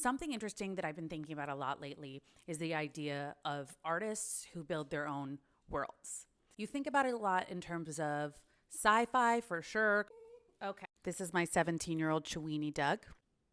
Something interesting that I've been thinking about a lot lately is the idea of artists who build their own worlds. You think about it a lot in terms of sci-fi for sure. Okay, this is my 17-year-old Chewini Doug.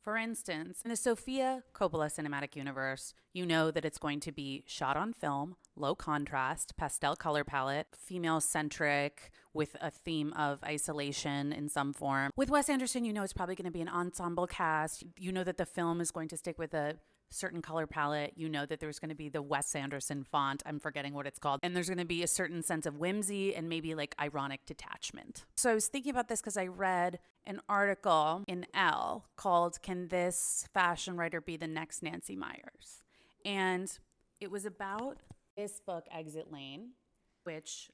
For instance, in the Sofia Coppola cinematic universe, you know that it's going to be shot on film, low contrast, pastel color palette, female centric, with a theme of isolation in some form. With Wes Anderson, you know it's probably going to be an ensemble cast. You know that the film is going to stick with a certain color palette. You know that there's going to be the Wes Anderson font. I'm forgetting what it's called. And there's going to be a certain sense of whimsy and maybe like ironic detachment. So I was thinking about this because I read an article in Elle called Can This Fashion Writer Be the Next Nancy Meyers? And it was about this book, Exit Lane, which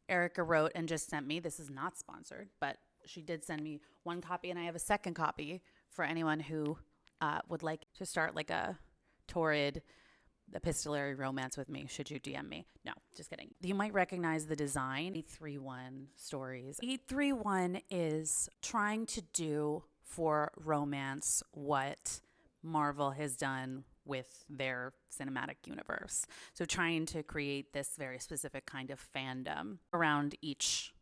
Erica wrote and just sent me. This is not sponsored, but she did send me one copy, and I have a second copy for anyone who would like to start like a torrid epistolary romance with me. Should you DM me? No, just kidding. You might recognize the design. 831 Stories. 831 is trying to do for romance what Marvel has done with their cinematic universe. So trying to create this very specific kind of fandom around each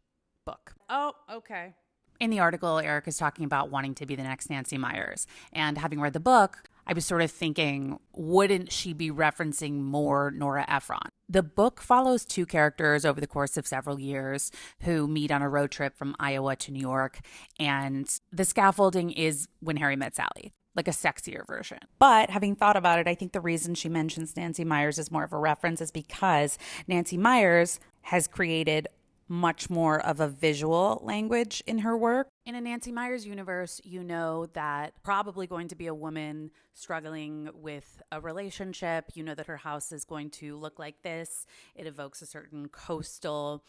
book. Oh, okay. In the article, Eric is talking about wanting to be the next Nancy Meyers. And having read the book, I was sort of thinking, wouldn't she be referencing more Nora Ephron? The book follows two characters over the course of several years who meet on a road trip from Iowa to New York. And the scaffolding is When Harry Met Sally, like a sexier version. But having thought about it, I think the reason she mentions Nancy Meyers as more of a reference is because Nancy Meyers has created much more of a visual language in her work. In a Nancy Meyers universe, you know that probably going to be a woman struggling with a relationship. You know that her house is going to look like this. It evokes a certain coastal,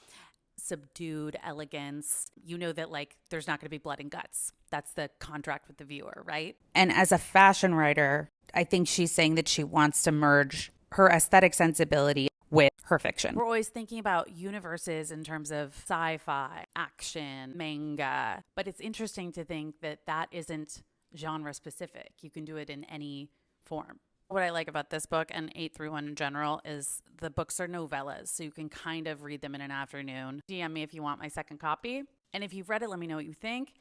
subdued elegance. You know that like there's not going to be blood and guts. That's the contract with the viewer, right? And as a fashion writer, I think she's saying that she wants to merge her aesthetic sensibility with her fiction. We're always thinking about universes in terms of sci-fi, action, manga, but it's interesting to think that that isn't genre specific. You can do it in any form. What I like about this book and 831 in general is the books are novellas, so you can kind of read them in an afternoon. DM me if you want my second copy. And if you've read it, let me know what you think.